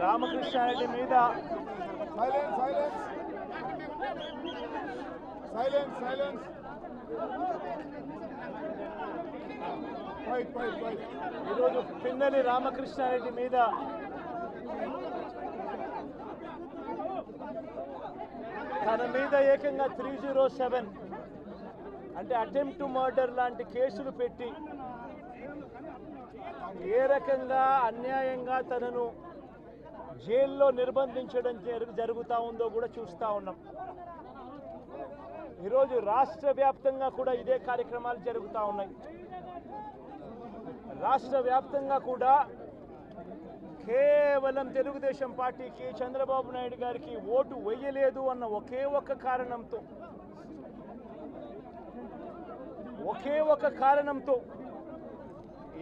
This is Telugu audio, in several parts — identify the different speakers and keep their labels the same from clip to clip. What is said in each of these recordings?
Speaker 1: రామకృష్ణారెడ్డి మీద ఈరోజు పిన్నెల్లి రామకృష్ణారెడ్డి మీద తన మీద ఏకంగా 307 అంటే అటెంప్ట్ టు మర్డర్ లాంటి కేసులు పెట్టి ఏ రకంగా అన్యాయంగా తనను జైల్లో నిర్బంధించడం జరుగుతూ ఉందో కూడా చూస్తూ ఉన్నాం. ఈరోజు రాష్ట్ర వ్యాప్తంగా కూడా ఇదే కార్యక్రమాలు జరుగుతూ ఉన్నాయి. రాష్ట్ర వ్యాప్తంగా కూడా కేవలం తెలుగుదేశం పార్టీకి చంద్రబాబు నాయుడు గారికి ఓటు వేయలేదు అన్న ఒకే ఒక కారణంతో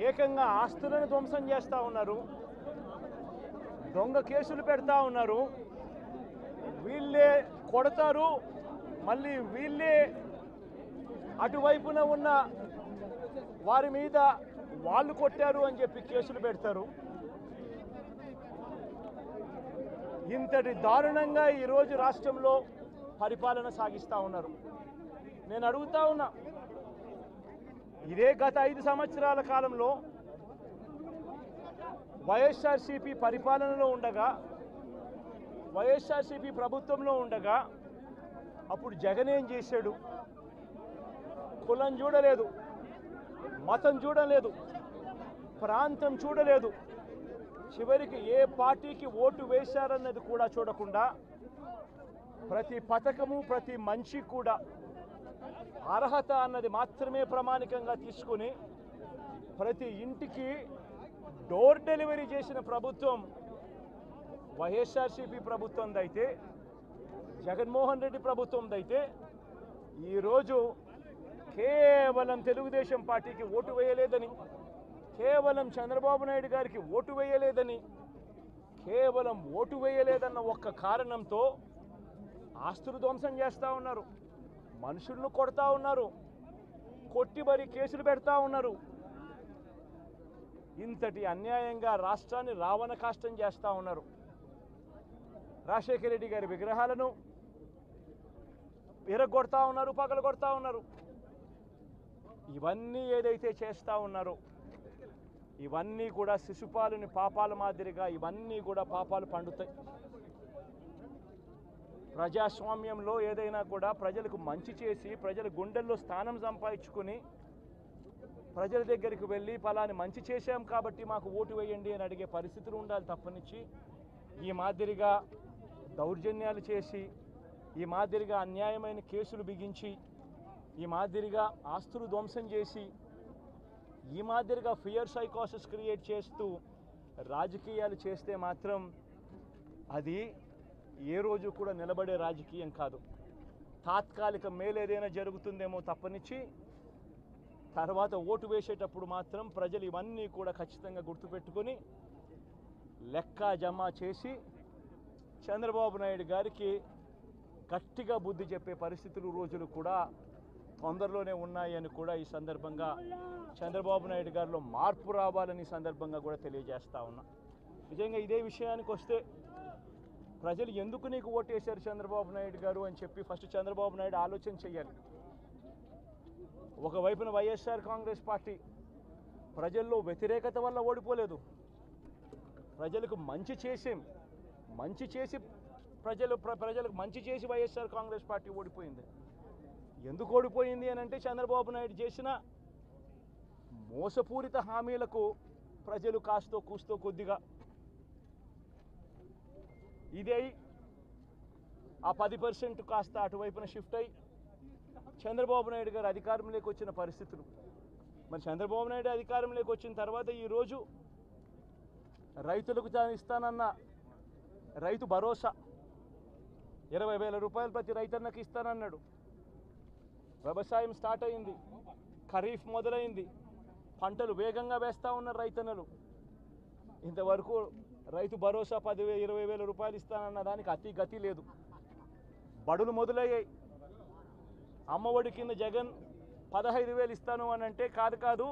Speaker 1: ఏకంగా ఆస్తులను ధ్వంసం చేస్తూ ఉన్నారు, దొంగ కేసులు పెడతా ఉన్నారు. వీళ్ళే కొడతారు, మళ్ళీ వీళ్ళే అటువైపున ఉన్న వారి మీద వాళ్ళు కొట్టారు అని చెప్పి కేసులు పెడతారు. ఇంతటి దారుణంగా ఈరోజు రాష్ట్రంలో పరిపాలన సాగిస్తూ ఉన్నారు. నేను అడుగుతా ఉన్నా, ఇదే గత 5 సంవత్సరాల కాలంలో వైఎస్ఆర్సీపీ పరిపాలనలో ఉండగా, వైఎస్ఆర్సీపీ ప్రభుత్వంలో ఉండగా అప్పుడు జగన్ ఏం చేశాడు? కులం చూడలేదు, మతం చూడలేదు, ప్రాంతం చూడలేదు, చివరికి ఏ పార్టీకి ఓటు వేశారన్నది కూడా చూడకుండా ప్రతి పథకము ప్రతి మనిషి కూడా అర్హత అన్నది మాత్రమే ప్రామాణికంగా తీసుకుని ప్రతి ఇంటికి డోర్ డెలివరీ చేసిన ప్రభుత్వం వైఎస్ఆర్సీపీ ప్రభుత్వందైతే, జగన్మోహన్ రెడ్డి ప్రభుత్వందైతే ఈరోజు కేవలం తెలుగుదేశం పార్టీకి ఓటు వేయలేదని, కేవలం చంద్రబాబు నాయుడు గారికి ఓటు వేయలేదని, కేవలం ఓటు వేయలేదన్న ఒక్క కారణంతో ఆస్తులు ధ్వంసం చేస్తూ ఉన్నారు, మనుషులను కొడతా ఉన్నారు, కొట్టి మరి కేసులు పెడతా ఉన్నారు. ఇంతటి అన్యాయంగా రాష్ట్రాన్ని రావణ కాష్టం చేస్తూ ఉన్నారు. రాజశేఖర రెడ్డి గారి విగ్రహాలను విరగొడతా ఉన్నారు, పగలగొడతా ఉన్నారు. ఇవన్నీ ఏదైతే చేస్తూ ఉన్నారో ఇవన్నీ కూడా శిశుపాలుని పాపాల మాదిరిగా ఇవన్నీ కూడా పాపాలు పండుతాయి. ప్రజాస్వామ్యంలో ఏదైనా కూడా ప్రజలకు మంచి చేసి ప్రజల గుండెల్లో స్థానం సంపాదించుకొని ప్రజల దగ్గరికి వెళ్ళి ఫలాని మంచి చేశాం కాబట్టి మాకు ఓటు వేయండి అని అడిగే పరిస్థితులు ఉండాలి తప్పనిచ్చి ఈ మాదిరిగా దౌర్జన్యాలు చేసి, ఈ మాదిరిగా అన్యాయమైన కేసులు బిగించి, ఈ మాదిరిగా ఆస్తులు ధ్వంసం చేసి, ఈ మాదిరిగా ఫియర్ సైకోసిస్ క్రియేట్ చేస్తూ రాజకీయాలు చేస్తే మాత్రం అది ఏ రోజు కూడా నిలబడే రాజకీయం కాదు. తాత్కాలిక మేలు ఏదైనా జరుగుతుందేమో తప్పనిచ్చి తర్వాత ఓటు వేసేటప్పుడు మాత్రం ప్రజలు ఇవన్నీ కూడా ఖచ్చితంగా గుర్తుపెట్టుకొని లెక్క జమ చేసి చంద్రబాబు నాయుడు గారికి గట్టిగా బుద్ధి చెప్పే పరిస్థితులు రోజులు కూడా తొందరలోనే ఉన్నాయని కూడా ఈ సందర్భంగా చంద్రబాబు నాయుడు గారిలో మార్పు రావాలని సందర్భంగా కూడా తెలియజేస్తా ఉన్నా. నిజంగా ఇదే విషయానికి వస్తే ప్రజలు ఎందుకు నీకు ఓటేశారు చంద్రబాబు నాయుడు గారు అని చెప్పి ఫస్ట్ చంద్రబాబు నాయుడు ఆలోచన చేయాలి. ఒకవైపున వైఎస్ఆర్ కాంగ్రెస్ పార్టీ ప్రజల్లో వ్యతిరేకత వల్ల ఓడిపోలేదు, ప్రజలకు మంచి చేసి ప్రజలకు మంచి చేసి వైఎస్ఆర్ కాంగ్రెస్ పార్టీ ఓడిపోయింది. ఎందుకు ఓడిపోయింది అని అంటే చంద్రబాబు నాయుడు చేసిన మోసపూరిత హామీలకు ప్రజలు కాస్తో కూస్తో కొద్దిగా ఇదే ఆ 10% కాస్త అటువైపున షిఫ్ట్ అయ్యి చంద్రబాబు నాయుడు గారు అధికారంలోకి వచ్చిన పరిస్థితులు. మరి చంద్రబాబు నాయుడు అధికారంలోకి వచ్చిన తర్వాత ఈరోజు రైతులకు ఇస్తానన్న రైతు భరోసా 20,000 రూపాయలు ప్రతి రైతన్నకి ఇస్తానన్నాడు. వ్యవసాయం స్టార్ట్ అయింది, ఖరీఫ్ మొదలైంది, పంటలు వేగంగా వేస్తూ ఉన్నారు రైతన్నలు. ఇంతవరకు రైతు భరోసా 10,000 20,000 రూపాయలు ఇస్తానన్న దానికి అతి గతి లేదు. బడులు మొదలయ్యాయి. అమ్మఒడి కింద జగన్ 15,000 ఇస్తాను అని అంటే కాదు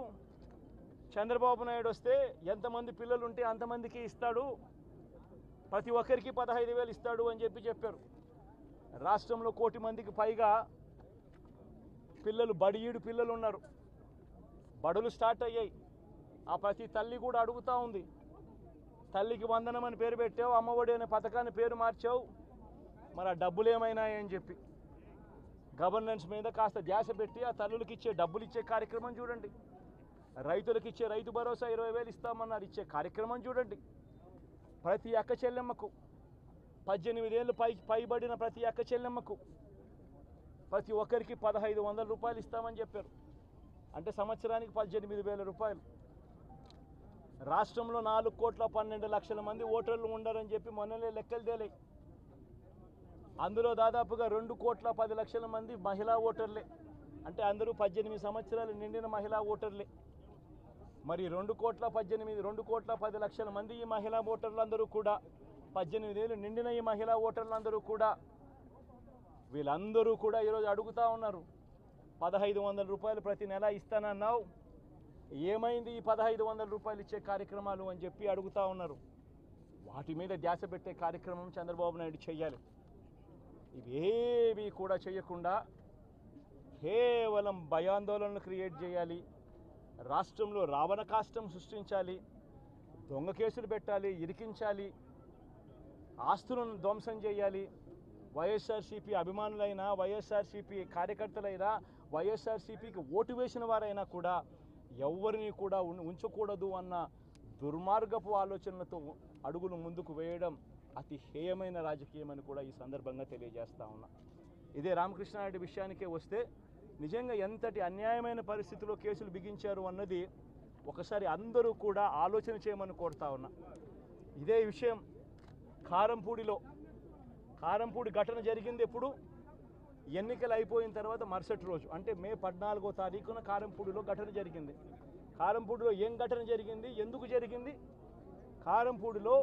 Speaker 1: చంద్రబాబు నాయుడు వస్తే ఎంతమంది పిల్లలు ఉంటే అంతమందికి ఇస్తాడు, ప్రతి ఒక్కరికి 15,000 ఇస్తాడు అని చెప్పారు. రాష్ట్రంలో 1 కోటి మందికి పైగా పిల్లలు బడియీడు పిల్లలు ఉన్నారు. బడులు స్టార్ట్ అయ్యాయి. ఆ ప్రతి తల్లి కూడా అడుగుతూ ఉంది, తల్లికి వందనం అని పేరు పెట్టావు, అమ్మఒడి అనే పథకాన్ని పేరు మార్చావు, మరి ఆ డబ్బులు ఏమైనాయని చెప్పి గవర్నెన్స్ మీద కాస్త ధ్యాస పెట్టి ఆ తల్లులకు ఇచ్చే డబ్బులు ఇచ్చే కార్యక్రమం చూడండి. రైతులకు ఇచ్చే రైతు భరోసా 20,000 ఇస్తామన్నారు, ఇచ్చే కార్యక్రమం చూడండి. ప్రతి అక్క చెల్లెమ్మకు 18 ఏళ్ళు పైబడిన ప్రతి అక్క చెల్లెమ్మకు ప్రతి ఒక్కరికి 1,500 రూపాయలు ఇస్తామని చెప్పారు. అంటే సంవత్సరానికి 18,000 రూపాయలు. రాష్ట్రంలో 4,12,00,000 మంది ఓటర్లు ఉండరని చెప్పి మొన్ననే లెక్కలు తేలాయి. అందులో దాదాపుగా 2,10,00,000 మంది మహిళా ఓటర్లే. అంటే అందరూ 18 సంవత్సరాలు నిండిన మహిళా ఓటర్లే. మరి 2,10,00,000 మంది ఈ మహిళా ఓటర్లందరూ కూడా 18 ఏళ్ళు నిండిన ఈ మహిళా ఓటర్లందరూ కూడా వీళ్ళందరూ కూడా ఈరోజు అడుగుతూ ఉన్నారు, 1,500 రూపాయలు ప్రతి నెల ఇస్తానన్నావు, ఏమైంది ఈ 1,500 రూపాయలు ఇచ్చే కార్యక్రమాలు అని చెప్పి అడుగుతూ ఉన్నారు. వాటి మీద ధ్యాస పెట్టే కార్యక్రమం చంద్రబాబు నాయుడు చేయాలి. ఇవేవి కూడా చేయకుండా కేవలం భయాందోళనలు క్రియేట్ చేయాలి, రాష్ట్రంలో రావణ కాష్టం సృష్టించాలి, దొంగ కేసులు పెట్టాలి, ఇరికించాలి, ఆస్తులను ధ్వంసం చేయాలి. వైఎస్ఆర్సీపీ అభిమానులైనా, వైఎస్ఆర్సీపీ కార్యకర్తలైనా, వైఎస్ఆర్సీపీకి ఓటు వేసిన వారైనా కూడా ఎవరిని కూడా ఉంచకూడదు అన్న దుర్మార్గపు ఆలోచనలతో అడుగులు ముందుకు వేయడం అతి హేయమైన రాజకీయమని కూడా ఈ సందర్భంగా తెలియజేస్తా ఉన్నా. ఇదే రామకృష్ణారెడ్డి విషయానికే వస్తే నిజంగా ఎంతటి అన్యాయమైన పరిస్థితిలో కేసులు బిగించారు అన్నది ఒకసారి అందరూ కూడా ఆలోచన చేయమని కోరుతా ఉన్నా. ఇదే విషయం కారంపూడి ఘటన జరిగింది ఎప్పుడు? ఎన్నికలు అయిపోయిన తర్వాత మరుసటి రోజు, అంటే మే 14వ తారీఖున కారంపూడిలో ఘటన జరిగింది. కారంపూడిలో ఏం ఘటన జరిగింది, ఎందుకు జరిగింది? కారంపూడిలో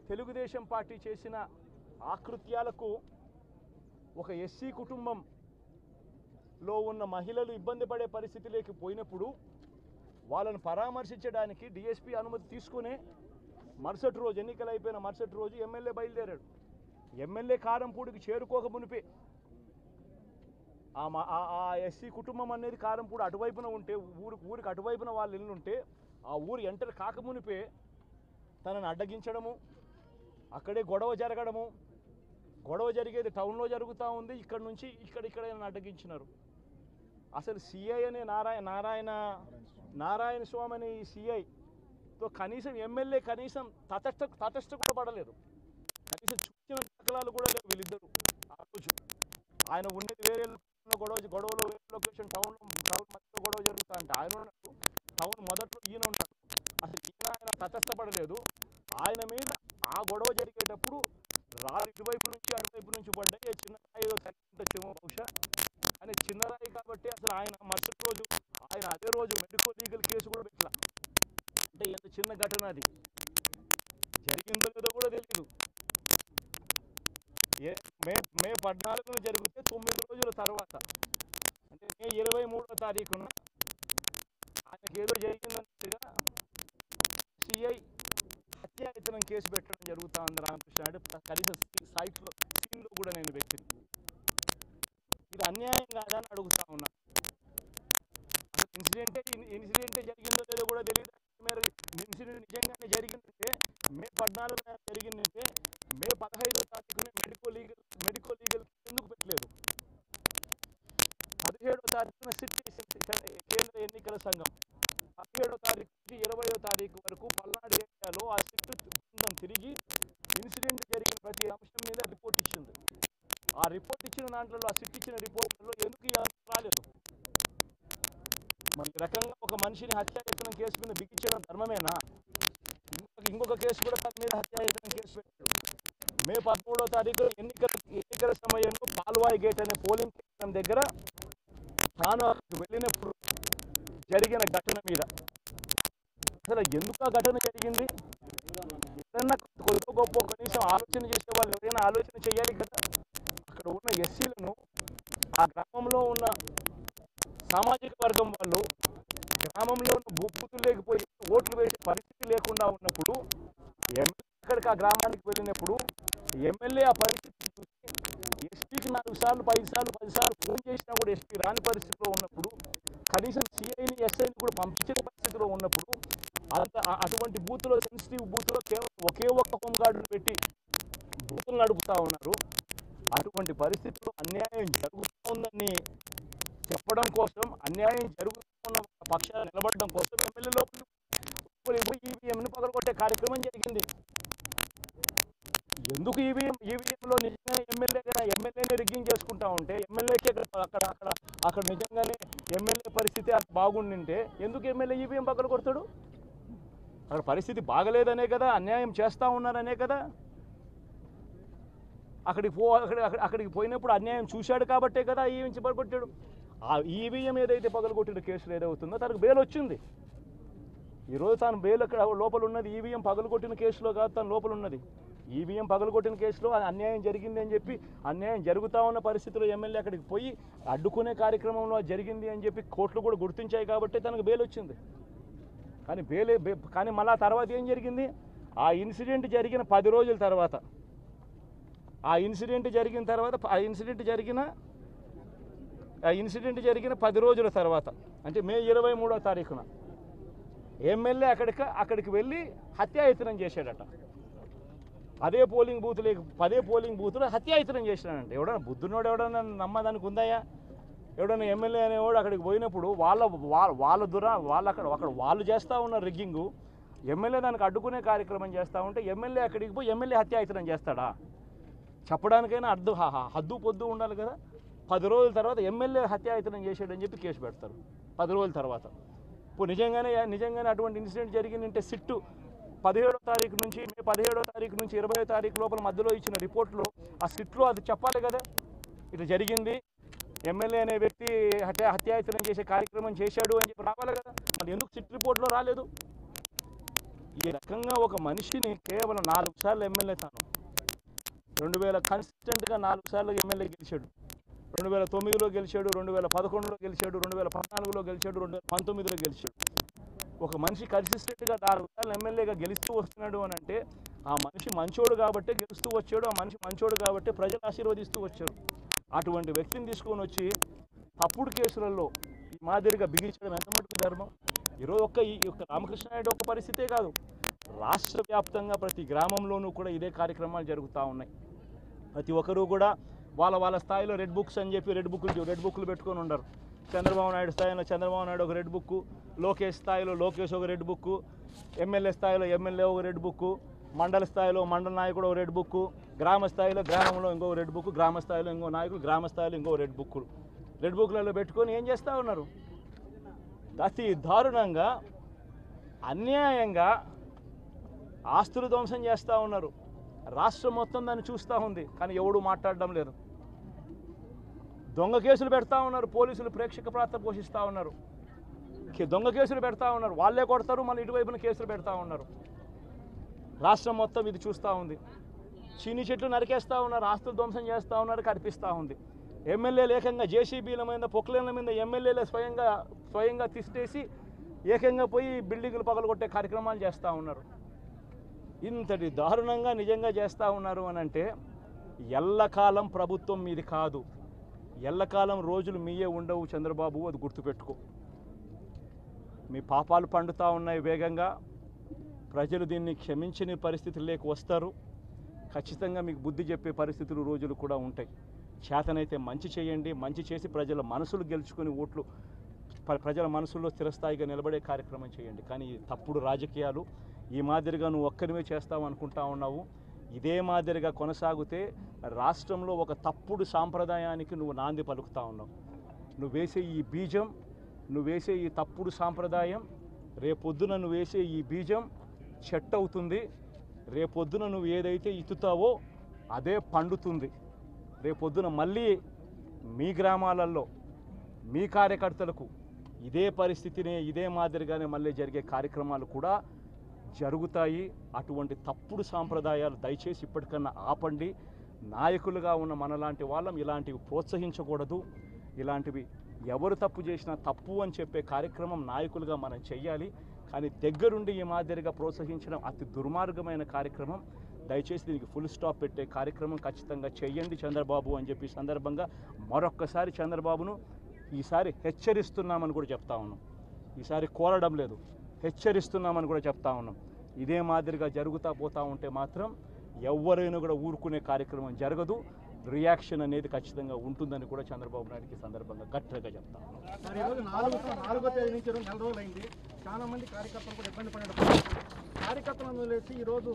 Speaker 1: తెలుగుదేశం పార్టీ చేసిన ఆకృత్యాలకు ఒక ఎస్సీ కుటుంబంలో ఉన్న మహిళలు ఇబ్బంది పడే పరిస్థితిలోకి పోయినప్పుడు వాళ్ళను పరామర్శించడానికి డిఎస్పీ అనుమతి తీసుకునే మరుసటి రోజు, ఎన్నికలు అయిపోయిన మరుసటి రోజు ఎమ్మెల్యే బయలుదేరాడు. ఎమ్మెల్యే కారంపూడికి చేరుకోక మునిపే ఆ ఎస్సీ కుటుంబం అనేది కారంపూడి అటువైపున ఉంటే, ఊరికి అటువైపున వాళ్ళ ఇల్లు ఉంటే ఆ ఊరు ఎంటర్ కాకమునిపే తనను అడ్డగించడము, అక్కడే గొడవ జరగడము, గొడవ జరిగేది టౌన్లో జరుగుతూ ఉంది, ఇక్కడ నుంచి ఇక్కడ అడ్డగించినారు. అసలు సిఐ అనే నారాయణ స్వామి అనే ఈ సిఐతో కనీసం ఎమ్మెల్యే కనీసం తటస్థ కూడా పడలేదు, కనీసం చూసిన దాఖలాలు కూడా లేవు వీళ్ళిద్దరు. ఆ రోజు ఆయన ఉండేది వేరే గొడవలో వేరే లొకేషన్, టౌన్ మధ్యలో గొడవ జరుగుతా అంటే ఆయన ఉన్నట్టు టౌన్ మొదట్లో ఈయన ఉంటారు. అసలు ఆయన తటస్థపడలేదు. ఆయన మీద ఆ గొడవ జరిగేటప్పుడు రాళ్ళు ఇటువైపు నుంచి అటువైపు నుంచి పడ్డాయి. చిన్న రాయి ఏదో తగ్గించొచ్చేమో బహుశా, కానీ చిన్న రాయి కాబట్టి అసలు ఆయన మరుసటి రోజు అదే రోజు మెడికల్ లీగల్ కేసు కూడా పెట్టాల. అంటే ఎంత చిన్న ఘటన అది, జరిగిందో లేదో కూడా తెలియదు. మే 14న జరిగితే 9 రోజుల తర్వాత, అంటే మే 23వ తారీఖున ఆయనకి ఏదో జరిగిందన్నట్టుగా సిఐ హత్యాయతనం కేసు పెట్టడం జరుగుతూ ఉంది రామకృష్ణారెడ్డి. కనీసం సీన్లో కూడా నేను వ్యక్తిని, ఇది అన్యాయం కాదని అడుగుతా ఉన్నా. ఇన్సిడెంటే జరిగిందో లేదో కూడా తెలియదు. ఇన్సిడెంట్ నిజంగానే జరిగిందంటే మే 14న జరిగిందంటే మే 15వ తారీఖున మెడికల్ లీగల్ ఎందుకు పెట్టలేదు? 17వ తారీఖున కేంద్ర ఎన్నికల సంఘం 17వ తారీఖు నుంచి 20వ తారీఖు వరకు పల్నాడు ఏరియాలో ఆ సిట్ బృందం తిరిగి ఇన్సిడెంట్ జరిగిన ప్రతి అంశం మీద రిపోర్ట్ ఇచ్చింది. ఆ రిపోర్ట్ ఇచ్చిన దాంట్లో, ఆ సిట్ ఇచ్చిన రిపోర్ట్లో ఎందుకు రాలేదు? మరి ఈ రకంగా ఒక మనిషిని హత్యాయత్నం కేసు మీద బిగించడం ధర్మమేనా? ఇంకొక కేసు కూడా తన మీద హత్యాయత్నం కేసు పెట్టాడు. మే 13వ తారీఖు ఎన్నికల సమయంలో పాల్వాయి గేట్ అనే పోలింగ్ కేంద్రం దగ్గర తాను వెళ్ళినప్పుడు జరిగిన ఘటన మీద అసలు ఎందుకు ఆ ఘటన జరిగింది? ఎవరైనా కొద్దిగా గొప్ప కనీసం ఆలోచన చేసే వాళ్ళు ఎవరైనా ఆలోచన చేయాలి కదా. ఎస్సీలను ఆ గ్రామంలో ఉన్న సామాజిక వర్గం వాళ్ళు గ్రామంలో ఉన్న బూతులు లేకపోయి ఓట్లు వేసే పరిస్థితి లేకుండా ఉన్నప్పుడు ఎమ్మెల్యే అక్కడికి ఆ గ్రామానికి వెళ్ళినప్పుడు ఎమ్మెల్యే ఆ పరిస్థితిని చూసి ఎస్పీకి 4 సార్లు 5 సార్లు 10 సార్లు ఫోన్ చేసినా కూడా ఎస్పీ రాని పరిస్థితిలో ఉన్నప్పుడు కనీసం సిఐని ఎస్ఐని కూడా పంపించే పరిస్థితిలో ఉన్నప్పుడు అటువంటి బూత్లో సెన్సిటివ్ బూత్లో కేవలం ఒకే ఒక్క హోంగార్డును పెట్టి బూతులు నడుపుతా ఉన్నారు. అటువంటి పరిస్థితుల్లో అన్యాయం జరుగుతూ ఉందని చెప్పడం కోసం, అన్యాయం జరుగుతున్న పక్షాలు నిలబడడం కోసం ఎమ్మెల్యే లోపల ఈవీఎంను పగలగొట్టే కార్యక్రమం జరిగింది. ఎందుకు ఈవీఎంలో నిజంగా ఎమ్మెల్యేనే రిగ్గింగ్ చేసుకుంటా ఉంటే ఎమ్మెల్యేకి అక్కడ నిజంగానే ఎమ్మెల్యే పరిస్థితి బాగుండింటే ఎందుకు ఎమ్మెల్యే ఈవీఎం పగలగొడతాడు? అక్కడ పరిస్థితి బాగలేదనే కదా, అన్యాయం చేస్తూ ఉన్నారనే కదా. అక్కడికి పోయినప్పుడు అన్యాయం చూశాడు కాబట్టే కదా ఈవీఎం పగలగొట్టాడు. ఆ ఈవీఎం ఏదైతే పగలగొట్టిన కేసులు ఏదవుతుందో తనకు బెయిల్ వచ్చింది. ఈరోజు తాను బెయిల్ అక్కడ లోపల ఉన్నది ఈవీఎం పగలగొట్టిన కేసులో కాదు, తను లోపల ఉన్నది ఈవీఎం పగలగొట్టిన కేసులో. అన్యాయం జరిగింది అని చెప్పి, అన్యాయం జరుగుతూ ఉన్న పరిస్థితిలో ఎమ్మెల్యే అక్కడికి పోయి అడ్డుకునే కార్యక్రమంలో జరిగింది అని చెప్పి కోర్టులు కూడా గుర్తించాయి కాబట్టి తనకు బెయిల్ వచ్చింది. కానీ మళ్ళా తర్వాత ఏం జరిగింది? ఆ ఇన్సిడెంట్ జరిగిన 10 రోజుల తర్వాత, ఆ ఇన్సిడెంట్ జరిగిన 10 రోజుల తర్వాత అంటే మే 23వ తారీఖున ఎమ్మెల్యే అక్కడికి వెళ్ళి హత్యాయత్నం చేశాడట. పదే పోలింగ్ బూతులు హత్యాయత్నం చేశాడంట. ఎవడన్నా బుద్ధునోడు ఎవడన్నా నమ్మదానికి ఉందాయా? ఎవడన్నా ఎమ్మెల్యే అనేవాడు అక్కడికి పోయినప్పుడు వాళ్ళు చేస్తూ ఉన్న రిగ్గింగు, ఎమ్మెల్యే దానికి అడ్డుకునే కార్యక్రమం చేస్తూ ఉంటే ఎమ్మెల్యే అక్కడికి పోయి ఎమ్మెల్యే హత్యాయత్నం చేస్తాడా? చెప్పడానికైనా హద్దు పొద్దు ఉండాలి కదా. 10 రోజుల తర్వాత ఎమ్మెల్యే హత్యాయత్నం చేశాడని చెప్పి కేసు పెడతారు 10 రోజుల తర్వాత. ఇప్పుడు నిజంగానే అటువంటి ఇన్సిడెంట్ జరిగిందంటే సిట్టు 17వ తారీఖు నుంచి మే 17వ తారీఖు నుంచి 20వ తారీఖు లోపల మధ్యలో ఇచ్చిన రిపోర్ట్లో ఆ సిట్లో అది చెప్పాలి కదా, ఇట్లా జరిగింది, ఎమ్మెల్యే అనే వ్యక్తి హత్యాయత్నం చేసే కార్యక్రమం చేశాడు అని చెప్పి రావాలి కదా. మరి ఎందుకు సిట్ రిపోర్ట్లో రాలేదు? ఈ రకంగా ఒక మనిషిని కేవలం 4 సార్లు ఎమ్మెల్యే, తాను 2000 కన్సిస్టెంట్గా 4 సార్లు ఎమ్మెల్యే గెలిచాడు. 2009లో గెలిచాడు, 2011లో గెలిచాడు, 2014లో గెలిచాడు, 2019లో గెలిచాడు. ఒక మనిషి కన్సిస్టెంట్గా 4 సార్లు ఎమ్మెల్యేగా గెలుస్తూ వస్తున్నాడు అని అంటే ఆ మనిషి మంచోడు కాబట్టే గెలుస్తూ వచ్చాడు, ఆ మనిషి మంచోడు కాబట్టే ప్రజలు ఆశీర్వదిస్తూ వచ్చారు. అటువంటి వ్యక్తిని తీసుకొని వచ్చి తప్పుడు కేసులలో ఈ మాదిరిగా బిగించడం ఎంత మటుకు ధర్మం? ఈరోజు ఈ యొక్క రామకృష్ణ నాయుడు ఒక పరిస్థితే కాదు, రాష్ట్ర వ్యాప్తంగా ప్రతి గ్రామంలోనూ కూడా ఇదే కార్యక్రమాలు జరుగుతూ ఉన్నాయి. ప్రతి ఒక్కరూ కూడా వాళ్ళ స్థాయిలో రెడ్ బుక్స్ అని చెప్పి రెడ్ బుక్లు పెట్టుకొని ఉండరు. చంద్రబాబు నాయుడు స్థాయిలో చంద్రబాబు నాయుడు ఒక రెడ్ బుక్, లోకేష్ స్థాయిలో లోకేష్ ఒక రెడ్ బుక్, ఎమ్మెల్యే స్థాయిలో ఎమ్మెల్యే ఒక రెడ్ బుక్, మండల స్థాయిలో మండల నాయకుడు ఒక రెడ్ బుక్, గ్రామ స్థాయిలో గ్రామంలో ఇంకో రెడ్ బుక్, గ్రామ స్థాయిలో ఇంకో నాయకుడు, గ్రామ స్థాయిలో ఇంకో రెడ్ బుక్లలో పెట్టుకొని ఏం చేస్తూ ఉన్నారు? అతి దారుణంగా అన్యాయంగా ఆస్తులు ధ్వంసం చేస్తూ ఉన్నారు. రాష్ట్రం మొత్తం దాన్ని చూస్తూ ఉంది, కానీ ఎవడు మాట్లాడడం లేదు. దొంగ కేసులు పెడతా ఉన్నారు, పోలీసులు ప్రేక్షక పాత్ర పోషిస్తూ ఉన్నారు. దొంగ కేసులు పెడతా ఉన్నారు, వాళ్ళే కొడతారు, మళ్ళీ ఇటువైపున కేసులు పెడతా ఉన్నారు. రాష్ట్రం మొత్తం ఇది చూస్తూ ఉంది. చీని చెట్లు నరికేస్తూ ఉన్నారు, ఆస్తులు ధ్వంసం చేస్తూ ఉన్నారు, కనిపిస్తూ ఉంది. ఎమ్మెల్యేలు ఏకంగా జేసీబీల మీద పొక్లేన్ల మీద ఎమ్మెల్యేలే స్వయంగా తీసేసి ఏకంగా పోయి బిల్డింగులు పగలగొట్టే కార్యక్రమాలు చేస్తూ ఉన్నారు. ఇంతటి దారుణంగా నిజంగా చేస్తూ ఉన్నారు అని అంటే ఎల్లకాలం ప్రభుత్వం మీది కాదు, ఎల్లకాలం రోజులు మీయే ఉండవు చంద్రబాబు, అది గుర్తుపెట్టుకో. మీ పాపాలు పండుతూ ఉన్నాయి వేగంగా. ప్రజలు దీన్ని క్షమించని పరిస్థితుల్లోకి వస్తారు. ఖచ్చితంగా మీకు బుద్ధి చెప్పే పరిస్థితులు రోజులు కూడా ఉంటాయి. చేతనైతే మంచి చేయండి, మంచి చేసి ప్రజల మనసులు గెలుచుకుని ఓట్లు ప్రజల మనసుల్లో స్థిరస్థాయిగా నిలబడే కార్యక్రమం చేయండి. కానీ తప్పుడు రాజకీయాలు ఈ మాదిరిగా నువ్వు ఒక్కరివే చేస్తావు అనుకుంటా ఉన్నావు. ఇదే మాదిరిగా కొనసాగితే రాష్ట్రంలో ఒక తప్పుడు సాంప్రదాయానికి నువ్వు నాంది పలుకుతా ఉన్నావు. నువ్వు వేసే ఈ బీజం, నువ్వు వేసే ఈ తప్పుడు సాంప్రదాయం, రేపొద్దున నువ్వు వేసే ఈ బీజం చెట్టు అవుతుంది. రేపొద్దున నువ్వు ఏదైతే ఇత్తుతావో అదే పండుతుంది. రేపొద్దున మళ్ళీ మీ గ్రామాలలో మీ కార్యకర్తలకు ఇదే పరిస్థితినే, ఇదే మాదిరిగానే మళ్ళీ జరిగే కార్యక్రమాలు కూడా జరుగుతాయి. అటువంటి తప్పుడు సాంప్రదాయాలు దయచేసి ఇప్పటికన్నా ఆపండి. నాయకులుగా ఉన్న మనలాంటి వాళ్ళం ఇలాంటివి ప్రోత్సహించకూడదు. ఇలాంటివి ఎవరు తప్పు చేసినా తప్పు అని చెప్పే కార్యక్రమం నాయకులుగా మనం చెయ్యాలి. కానీ దగ్గరుండి ఈ మాదిరిగా ప్రోత్సహించడం అతి దుర్మార్గమైన కార్యక్రమం. దయచేసి దీనికి ఫుల్ స్టాప్ పెట్టే కార్యక్రమం ఖచ్చితంగా చెయ్యండి చంద్రబాబు అని చెప్పి సందర్భంగా మరొక్కసారి చంద్రబాబును ఈసారి హెచ్చరిస్తున్నామని కూడా చెప్తా ఉన్నాం. ఈసారి కోరడం లేదు, హెచ్చరిస్తున్నామని కూడా చెప్తా ఉన్నాం. ఇదే మాదిరిగా జరుగుతూ పోతూ ఉంటే మాత్రం ఎవరైనా కూడా ఊరుకునే కార్యక్రమం జరగదు. రియాక్షన్ అనేది ఖచ్చితంగా ఉంటుందని కూడా చంద్రబాబు నాయుడుకి సందర్భంగా గట్టిగా చెప్తా ఉన్నాం.
Speaker 2: ఈరోజు 4వ తేదీ నుంచి 2 రోజులు అయింది. చాలా మంది కార్యకర్తలు కూడా ఇబ్బంది పడడం, కార్యకర్తలను వదిలేసి ఈరోజు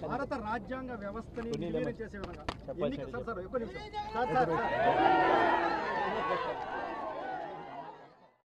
Speaker 2: భారత రాజ్యాంగ వ్యవస్థని నిర్వీర్యం చేసే విధంగా